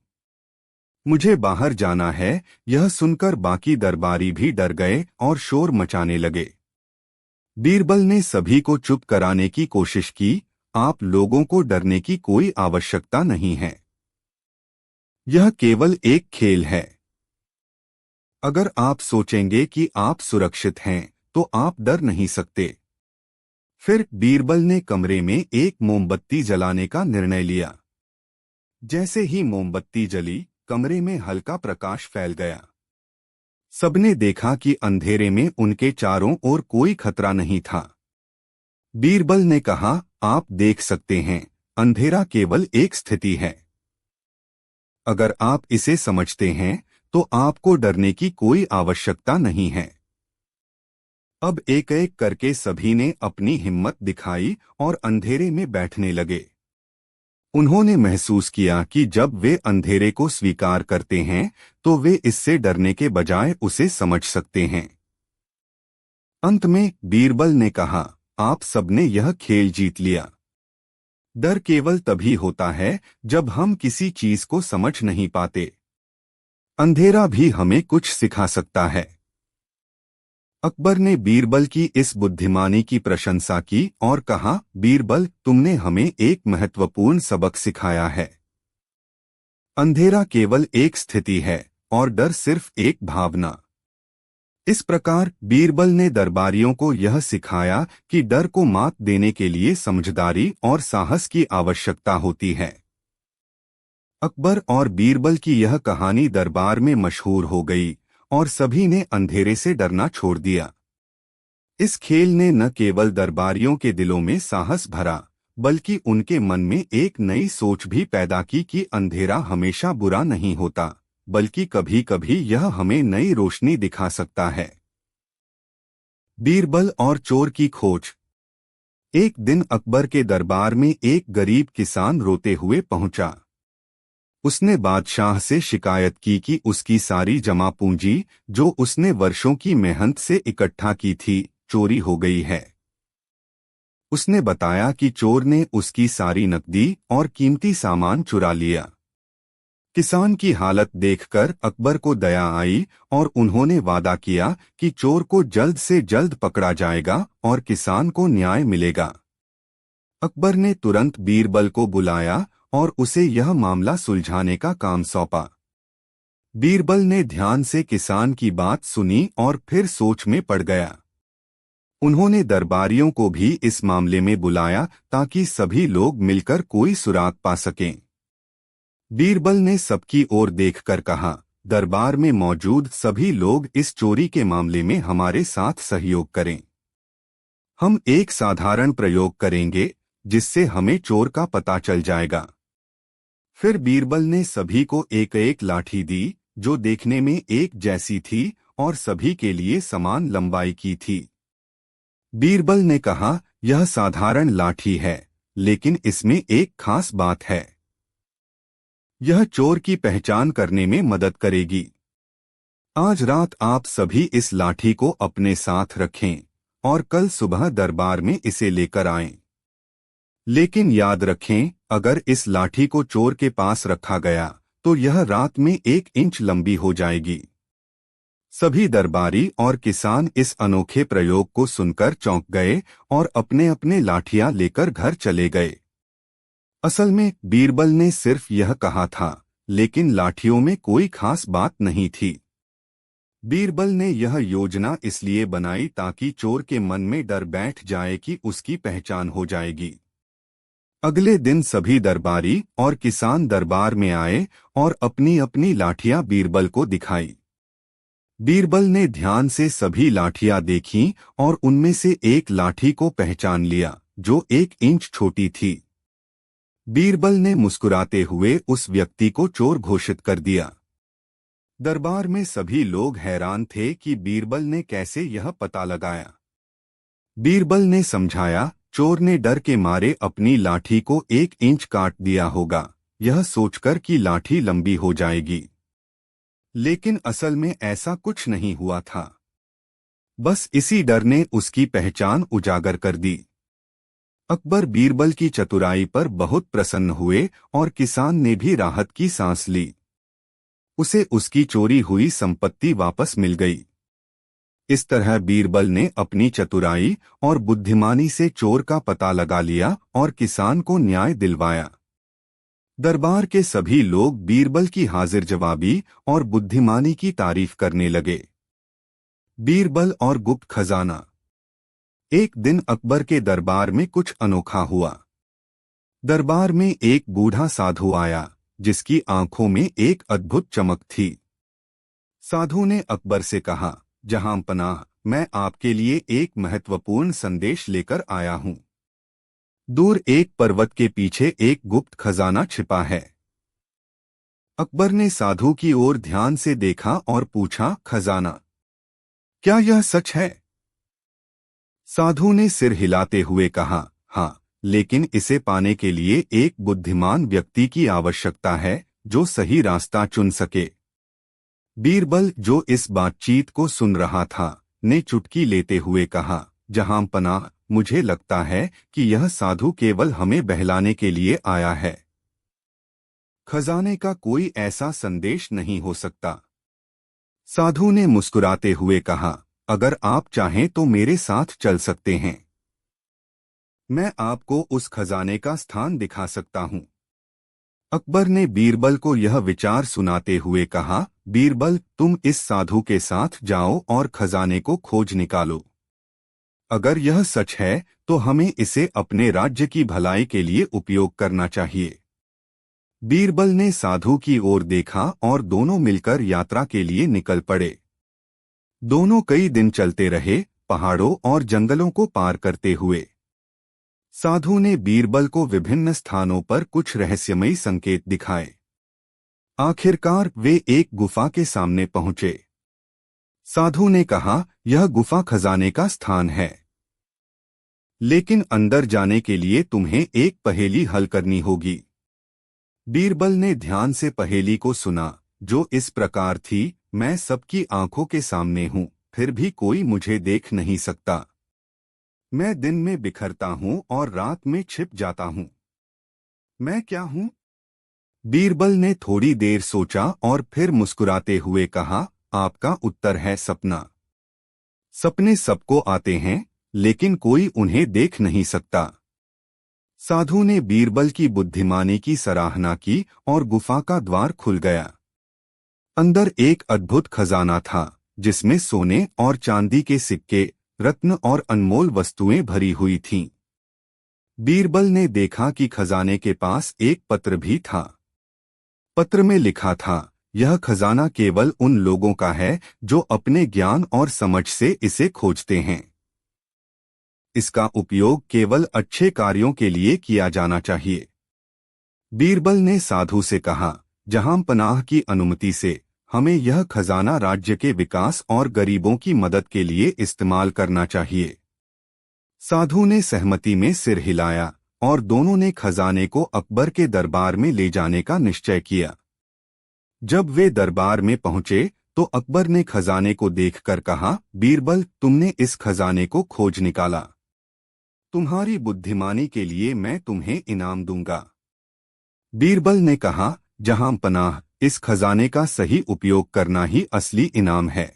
मुझे बाहर जाना है। यह सुनकर बाकी दरबारी भी डर गए और शोर मचाने लगे। बीरबल ने सभी को चुप कराने की कोशिश की, आप लोगों को डरने की कोई आवश्यकता नहीं है। यह केवल एक खेल है। अगर आप सोचेंगे कि आप सुरक्षित हैं तो आप डर नहीं सकते। फिर बीरबल ने कमरे में एक मोमबत्ती जलाने का निर्णय लिया। जैसे ही मोमबत्ती जली, कमरे में हल्का प्रकाश फैल गया। सबने देखा कि अंधेरे में उनके चारों ओर कोई खतरा नहीं था। बीरबल ने कहा, आप देख सकते हैं, अंधेरा केवल एक स्थिति है। अगर आप इसे समझते हैं तो आपको डरने की कोई आवश्यकता नहीं है। अब एक एक करके सभी ने अपनी हिम्मत दिखाई और अंधेरे में बैठने लगे। उन्होंने महसूस किया कि जब वे अंधेरे को स्वीकार करते हैं तो वे इससे डरने के बजाय उसे समझ सकते हैं। अंत में बीरबल ने कहा, आप सबने यह खेल जीत लिया। डर केवल तभी होता है जब हम किसी चीज को समझ नहीं पाते। अंधेरा भी हमें कुछ सिखा सकता है। अकबर ने बीरबल की इस बुद्धिमानी की प्रशंसा की और कहा, बीरबल, तुमने हमें एक महत्वपूर्ण सबक सिखाया है। अंधेरा केवल एक स्थिति है और डर सिर्फ एक भावना। इस प्रकार बीरबल ने दरबारियों को यह सिखाया कि डर को मात देने के लिए समझदारी और साहस की आवश्यकता होती है। अकबर और बीरबल की यह कहानी दरबार में मशहूर हो गई और सभी ने अंधेरे से डरना छोड़ दिया। इस खेल ने न केवल दरबारियों के दिलों में साहस भरा, बल्कि उनके मन में एक नई सोच भी पैदा की कि अंधेरा हमेशा बुरा नहीं होता, बल्कि कभी कभी यह हमें नई रोशनी दिखा सकता है। बीरबल और चोर की खोज। एक दिन अकबर के दरबार में एक गरीब किसान रोते हुए पहुंचा। उसने बादशाह से शिकायत की कि उसकी सारी जमा पूंजी, जो उसने वर्षों की मेहनत से इकट्ठा की थी, चोरी हो गई है। उसने बताया कि चोर ने उसकी सारी नकदी और कीमती सामान चुरा लिया। किसान की हालत देखकर अकबर को दया आई और उन्होंने वादा किया कि चोर को जल्द से जल्द पकड़ा जाएगा और किसान को न्याय मिलेगा। अकबर ने तुरंत बीरबल को बुलाया और उसे यह मामला सुलझाने का काम सौंपा। बीरबल ने ध्यान से किसान की बात सुनी और फिर सोच में पड़ गया। उन्होंने दरबारियों को भी इस मामले में बुलाया ताकि सभी लोग मिलकर कोई सुराग पा सकें। बीरबल ने सबकी ओर देखकर कहा, दरबार में मौजूद सभी लोग इस चोरी के मामले में हमारे साथ सहयोग करें। हम एक साधारण प्रयोग करेंगे जिससे हमें चोर का पता चल जाएगा। फिर बीरबल ने सभी को एक एक लाठी दी जो देखने में एक जैसी थी और सभी के लिए समान लंबाई की थी। बीरबल ने कहा, यह साधारण लाठी है, लेकिन इसमें एक खास बात है। यह चोर की पहचान करने में मदद करेगी। आज रात आप सभी इस लाठी को अपने साथ रखें और कल सुबह दरबार में इसे लेकर आएं। लेकिन याद रखें, अगर इस लाठी को चोर के पास रखा गया तो यह रात में 1 इंच लंबी हो जाएगी। सभी दरबारी और किसान इस अनोखे प्रयोग को सुनकर चौंक गए और अपने अपने लाठियां लेकर घर चले गए। असल में बीरबल ने सिर्फ यह कहा था, लेकिन लाठियों में कोई खास बात नहीं थी। बीरबल ने यह योजना इसलिए बनाई ताकि चोर के मन में डर बैठ जाए कि उसकी पहचान हो जाएगी। अगले दिन सभी दरबारी और किसान दरबार में आए और अपनी अपनी लाठियां बीरबल को दिखाई। बीरबल ने ध्यान से सभी लाठियां देखीं और उनमें से एक लाठी को पहचान लिया जो 1 इंच छोटी थी। बीरबल ने मुस्कुराते हुए उस व्यक्ति को चोर घोषित कर दिया। दरबार में सभी लोग हैरान थे कि बीरबल ने कैसे यह पता लगाया। बीरबल ने समझाया, चोर ने डर के मारे अपनी लाठी को 1 इंच काट दिया होगा, यह सोचकर कि लाठी लंबी हो जाएगी। लेकिन असल में ऐसा कुछ नहीं हुआ था। बस इसी डर ने उसकी पहचान उजागर कर दी। अकबर बीरबल की चतुराई पर बहुत प्रसन्न हुए और किसान ने भी राहत की सांस ली। उसे उसकी चोरी हुई संपत्ति वापस मिल गई। इस तरह बीरबल ने अपनी चतुराई और बुद्धिमानी से चोर का पता लगा लिया और किसान को न्याय दिलवाया। दरबार के सभी लोग बीरबल की हाजिर जवाबी और बुद्धिमानी की तारीफ करने लगे। बीरबल और गुप्त खजाना। एक दिन अकबर के दरबार में कुछ अनोखा हुआ। दरबार में एक बूढ़ा साधु आया जिसकी आंखों में एक अद्भुत चमक थी। साधु ने अकबर से कहा, जहां पनाह, मैं आपके लिए एक महत्वपूर्ण संदेश लेकर आया हूं। दूर एक पर्वत के पीछे एक गुप्त खजाना छिपा है। अकबर ने साधु की ओर ध्यान से देखा और पूछा, खजाना? क्या यह सच है? साधु ने सिर हिलाते हुए कहा, हाँ, लेकिन इसे पाने के लिए एक बुद्धिमान व्यक्ति की आवश्यकता है जो सही रास्ता चुन सके। बीरबल, जो इस बातचीत को सुन रहा था, ने चुटकी लेते हुए कहा, जहां पनाह, मुझे लगता है कि यह साधु केवल हमें बहलाने के लिए आया है। खजाने का कोई ऐसा संदेश नहीं हो सकता। साधु ने मुस्कुराते हुए कहा, अगर आप चाहें तो मेरे साथ चल सकते हैं। मैं आपको उस खजाने का स्थान दिखा सकता हूं। अकबर ने बीरबल को यह विचार सुनाते हुए कहा, बीरबल, तुम इस साधु के साथ जाओ और खजाने को खोज निकालो। अगर यह सच है तो हमें इसे अपने राज्य की भलाई के लिए उपयोग करना चाहिए। बीरबल ने साधु की ओर देखा और दोनों मिलकर यात्रा के लिए निकल पड़े। दोनों कई दिन चलते रहे, पहाड़ों और जंगलों को पार करते हुए। साधु ने बीरबल को विभिन्न स्थानों पर कुछ रहस्यमयी संकेत दिखाए। आखिरकार वे एक गुफा के सामने पहुंचे। साधु ने कहा, यह गुफा खजाने का स्थान है, लेकिन अंदर जाने के लिए तुम्हें एक पहेली हल करनी होगी। बीरबल ने ध्यान से पहेली को सुना, जो इस प्रकार थी, मैं सबकी आंखों के सामने हूं, फिर भी कोई मुझे देख नहीं सकता। मैं दिन में बिखरता हूँ और रात में छिप जाता हूँ। मैं क्या हूँ? बीरबल ने थोड़ी देर सोचा और फिर मुस्कुराते हुए कहा, आपका उत्तर है सपना। सपने सबको आते हैं, लेकिन कोई उन्हें देख नहीं सकता। साधु ने बीरबल की बुद्धिमानी की सराहना की और गुफा का द्वार खुल गया। अंदर एक अद्भुत खजाना था, जिसमें सोने और चांदी के सिक्के, रत्न और अनमोल वस्तुएं भरी हुई थीं। बीरबल ने देखा कि खजाने के पास एक पत्र भी था। पत्र में लिखा था, यह खजाना केवल उन लोगों का है जो अपने ज्ञान और समझ से इसे खोजते हैं। इसका उपयोग केवल अच्छे कार्यों के लिए किया जाना चाहिए। बीरबल ने साधु से कहा, जहां पनाह की अनुमति से हमें यह खजाना राज्य के विकास और गरीबों की मदद के लिए इस्तेमाल करना चाहिए। साधु ने सहमति में सिर हिलाया और दोनों ने खजाने को अकबर के दरबार में ले जाने का निश्चय किया। जब वे दरबार में पहुंचे तो अकबर ने खजाने को देखकर कहा, बीरबल, तुमने इस खजाने को खोज निकाला। तुम्हारी बुद्धिमानी के लिए मैं तुम्हें इनाम दूंगा। बीरबल ने कहा, जहां पनाह, इस खजाने का सही उपयोग करना ही असली इनाम है।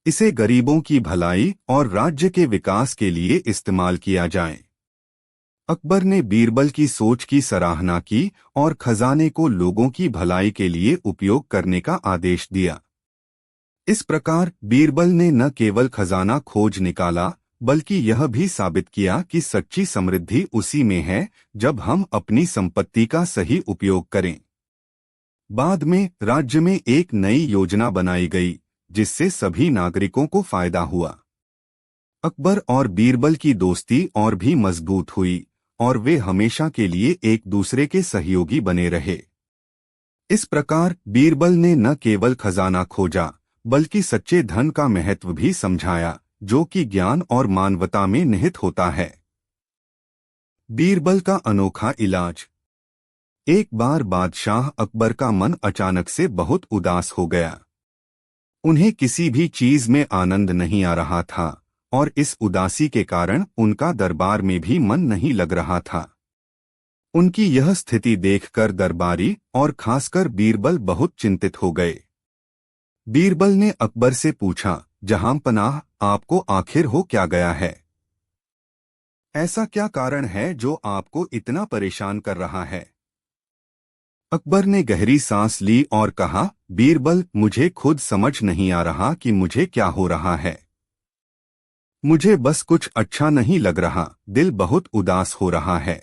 इसे गरीबों की भलाई और राज्य के विकास के लिए इस्तेमाल किया जाए। अकबर ने बीरबल की सोच की सराहना की और खजाने को लोगों की भलाई के लिए उपयोग करने का आदेश दिया। इस प्रकार बीरबल ने न केवल खजाना खोज निकाला, बल्कि यह भी साबित किया कि सच्ची समृद्धि उसी में है जब हम अपनी संपत्ति का सही उपयोग करें। बाद में राज्य में एक नई योजना बनाई गई, जिससे सभी नागरिकों को फायदा हुआ। अकबर और बीरबल की दोस्ती और भी मजबूत हुई और वे हमेशा के लिए एक दूसरे के सहयोगी बने रहे। इस प्रकार बीरबल ने न केवल खजाना खोजा, बल्कि सच्चे धन का महत्व भी समझाया, जो कि ज्ञान और मानवता में निहित होता है। बीरबल का अनोखा इलाज। एक बार बादशाह अकबर का मन अचानक से बहुत उदास हो गया। उन्हें किसी भी चीज में आनंद नहीं आ रहा था और इस उदासी के कारण उनका दरबार में भी मन नहीं लग रहा था। उनकी यह स्थिति देखकर दरबारी और खासकर बीरबल बहुत चिंतित हो गए। बीरबल ने अकबर से पूछा, जहां पनाह, आपको आखिर हो क्या गया है? ऐसा क्या कारण है जो आपको इतना परेशान कर रहा है? अकबर ने गहरी सांस ली और कहा, बीरबल, मुझे खुद समझ नहीं आ रहा कि मुझे क्या हो रहा है। मुझे बस कुछ अच्छा नहीं लग रहा, दिल बहुत उदास हो रहा है।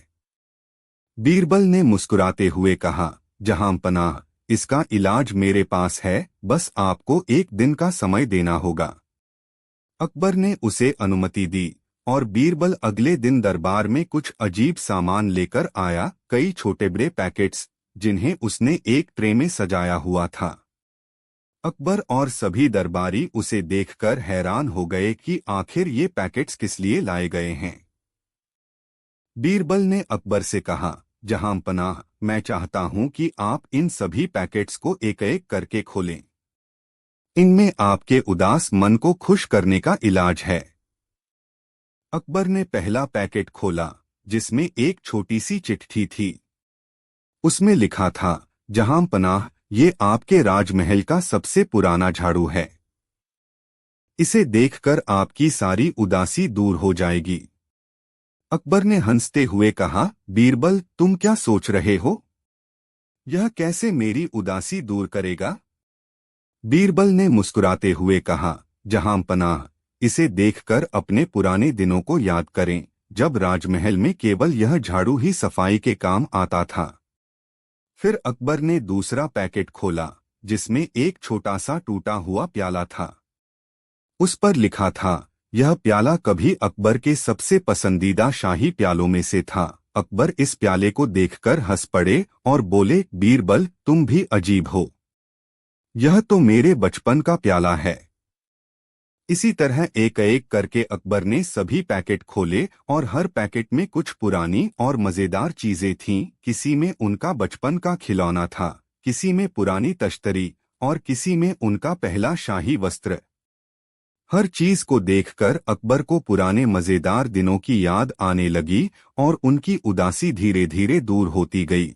बीरबल ने मुस्कुराते हुए कहा, जहां पनाह, इसका इलाज मेरे पास है, बस आपको एक दिन का समय देना होगा। अकबर ने उसे अनुमति दी और बीरबल अगले दिन दरबार में कुछ अजीब सामान लेकर आया, कई छोटे बड़े पैकेट्स, जिन्हें उसने एक ट्रे में सजाया हुआ था। अकबर और सभी दरबारी उसे देखकर हैरान हो गए कि आखिर ये पैकेट्स किस लिए लाए गए हैं। बीरबल ने अकबर से कहा, जहां पनाह, मैं चाहता हूं कि आप इन सभी पैकेट्स को एक एक करके खोलें। इनमें आपके उदास मन को खुश करने का इलाज है। अकबर ने पहला पैकेट खोला, जिसमें एक छोटी सी चिट्ठी थी। उसमें लिखा था, जहां पनाह, ये आपके राजमहल का सबसे पुराना झाड़ू है। इसे देखकर आपकी सारी उदासी दूर हो जाएगी। अकबर ने हंसते हुए कहा, बीरबल, तुम क्या सोच रहे हो? यह कैसे मेरी उदासी दूर करेगा? बीरबल ने मुस्कुराते हुए कहा, जहां पनाह, इसे देखकर अपने पुराने दिनों को याद करें, जब राजमहल में केवल यह झाड़ू ही सफाई के काम आता था। फिर अकबर ने दूसरा पैकेट खोला, जिसमें एक छोटा सा टूटा हुआ प्याला था। उस पर लिखा था, यह प्याला कभी अकबर के सबसे पसंदीदा शाही प्यालों में से था। अकबर इस प्याले को देखकर हंस पड़े और बोले, बीरबल, तुम भी अजीब हो। यह तो मेरे बचपन का प्याला है। इसी तरह एक एक करके अकबर ने सभी पैकेट खोले और हर पैकेट में कुछ पुरानी और मजेदार चीजें थीं। किसी में उनका बचपन का खिलौना था, किसी में पुरानी तश्तरी और किसी में उनका पहला शाही वस्त्र। हर चीज को देखकर अकबर को पुराने मजेदार दिनों की याद आने लगी और उनकी उदासी धीरे धीरे दूर होती गई।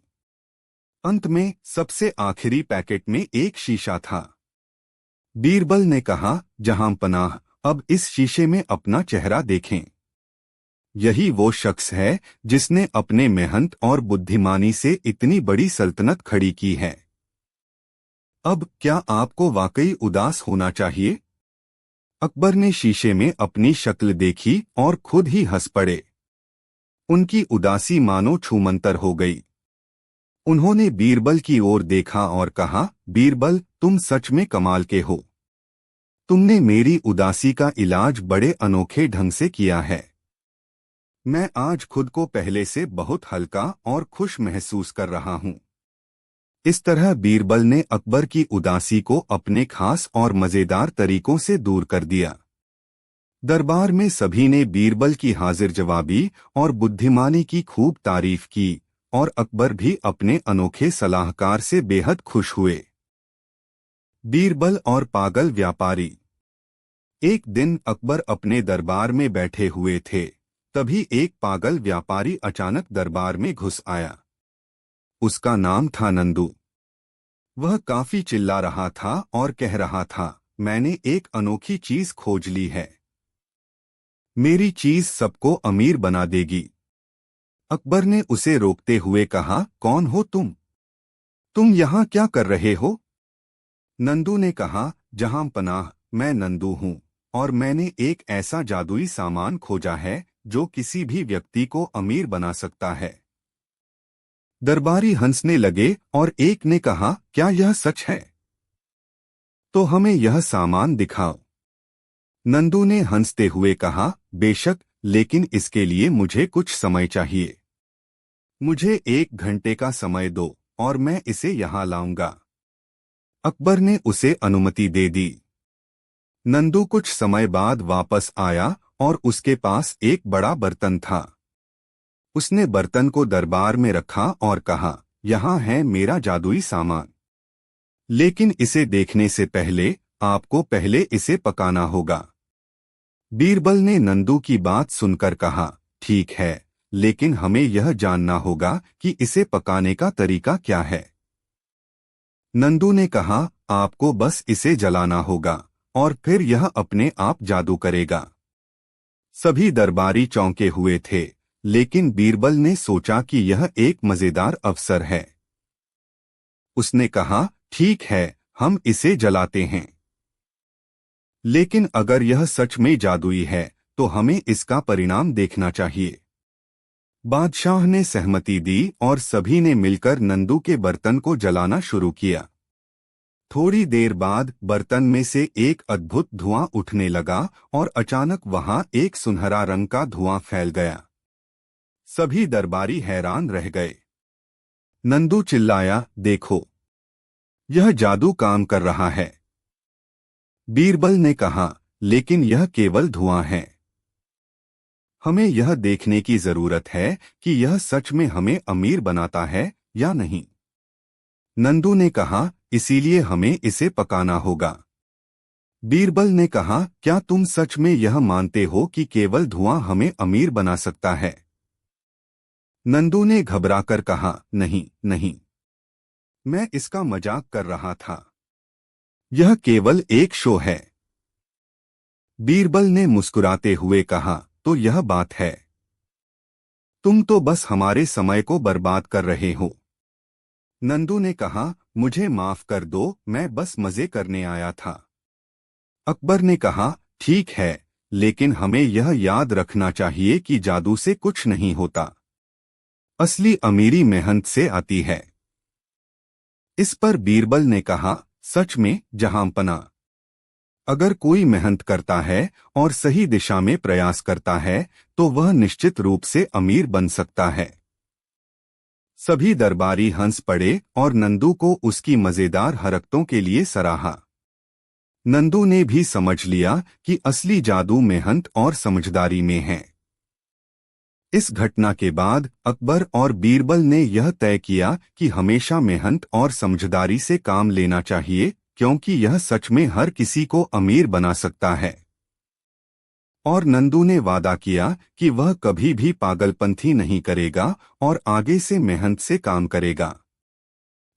अंत में सबसे आखिरी पैकेट में एक शीशा था। बीरबल ने कहा, जहां पनाह, अब इस शीशे में अपना चेहरा देखें। यही वो शख्स है जिसने अपने मेहनत और बुद्धिमानी से इतनी बड़ी सल्तनत खड़ी की है। अब क्या आपको वाकई उदास होना चाहिए? अकबर ने शीशे में अपनी शक्ल देखी और खुद ही हंस पड़े। उनकी उदासी मानो छूमंतर हो गई। उन्होंने बीरबल की ओर देखा और कहा, बीरबल, तुम सच में कमाल के हो। तुमने मेरी उदासी का इलाज बड़े अनोखे ढंग से किया है। मैं आज खुद को पहले से बहुत हल्का और खुश महसूस कर रहा हूं। इस तरह बीरबल ने अकबर की उदासी को अपने खास और मजेदार तरीकों से दूर कर दिया। दरबार में सभी ने बीरबल की हाजिर जवाबी और बुद्धिमानी की खूब तारीफ की और अकबर भी अपने अनोखे सलाहकार से बेहद खुश हुए। बीरबल और पागल व्यापारी। एक दिन अकबर अपने दरबार में बैठे हुए थे, तभी एक पागल व्यापारी अचानक दरबार में घुस आया। उसका नाम था नंदू। वह काफी चिल्ला रहा था और कह रहा था, मैंने एक अनोखी चीज खोज ली है। मेरी चीज सबको अमीर बना देगी। अकबर ने उसे रोकते हुए कहा, कौन हो तुम? तुम यहाँ क्या कर रहे हो? नंदू ने कहा, जहां पनाह, मैं नंदू हूँ और मैंने एक ऐसा जादुई सामान खोजा है जो किसी भी व्यक्ति को अमीर बना सकता है। दरबारी हंसने लगे और एक ने कहा, क्या यह सच है? तो हमें यह सामान दिखाओ। नंदू ने हंसते हुए कहा, बेशक, लेकिन इसके लिए मुझे कुछ समय चाहिए। मुझे 1 घंटे का समय दो और मैं इसे यहां लाऊंगा। अकबर ने उसे अनुमति दे दी। नंदू कुछ समय बाद वापस आया और उसके पास एक बड़ा बर्तन था। उसने बर्तन को दरबार में रखा और कहा, यहाँ है मेरा जादुई सामान। लेकिन इसे देखने से पहले आपको पहले इसे पकाना होगा। बीरबल ने नंदू की बात सुनकर कहा, ठीक है, लेकिन हमें यह जानना होगा कि इसे पकाने का तरीका क्या है। नंदू ने कहा, आपको बस इसे जलाना होगा और फिर यह अपने आप जादू करेगा। सभी दरबारी चौंके हुए थे, लेकिन बीरबल ने सोचा कि यह एक मजेदार अवसर है। उसने कहा, ठीक है, हम इसे जलाते हैं। लेकिन अगर यह सच में जादुई है तो हमें इसका परिणाम देखना चाहिए। बादशाह ने सहमति दी और सभी ने मिलकर नंदू के बर्तन को जलाना शुरू किया। थोड़ी देर बाद बर्तन में से एक अद्भुत धुआं उठने लगा और अचानक वहां एक सुनहरा रंग का धुआं फैल गया। सभी दरबारी हैरान रह गए। नंदू चिल्लाया, देखो, यह जादू काम कर रहा है। बीरबल ने कहा, लेकिन यह केवल धुआं है। हमें यह देखने की जरूरत है कि यह सच में हमें अमीर बनाता है या नहीं। नंदू ने कहा, इसीलिए हमें इसे पकाना होगा। बीरबल ने कहा, क्या तुम सच में यह मानते हो कि केवल धुआं हमें अमीर बना सकता है? नंदू ने घबराकर कहा, नहीं नहीं, मैं इसका मजाक कर रहा था। यह केवल एक शो है। बीरबल ने मुस्कुराते हुए कहा, तो यह बात है। तुम तो बस हमारे समय को बर्बाद कर रहे हो। नंदू ने कहा, मुझे माफ कर दो, मैं बस मजे करने आया था। अकबर ने कहा, ठीक है, लेकिन हमें यह याद रखना चाहिए कि जादू से कुछ नहीं होता। असली अमीरी मेहनत से आती है। इस पर बीरबल ने कहा, सच में जहांपना, अगर कोई मेहनत करता है और सही दिशा में प्रयास करता है तो वह निश्चित रूप से अमीर बन सकता है। सभी दरबारी हंस पड़े और नंदू को उसकी मजेदार हरकतों के लिए सराहा। नंदू ने भी समझ लिया कि असली जादू मेहनत और समझदारी में है। इस घटना के बाद अकबर और बीरबल ने यह तय किया कि हमेशा मेहनत और समझदारी से काम लेना चाहिए, क्योंकि यह सच में हर किसी को अमीर बना सकता है। और नंदू ने वादा किया कि वह कभी भी पागलपंथी नहीं करेगा और आगे से मेहनत से काम करेगा।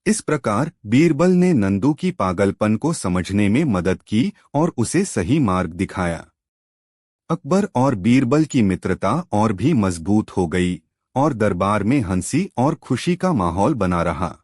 इस प्रकार बीरबल ने नंदू की पागलपन को समझने में मदद की और उसे सही मार्ग दिखाया। अकबर और बीरबल की मित्रता और भी मजबूत हो गई और दरबार में हंसी और खुशी का माहौल बना रहा।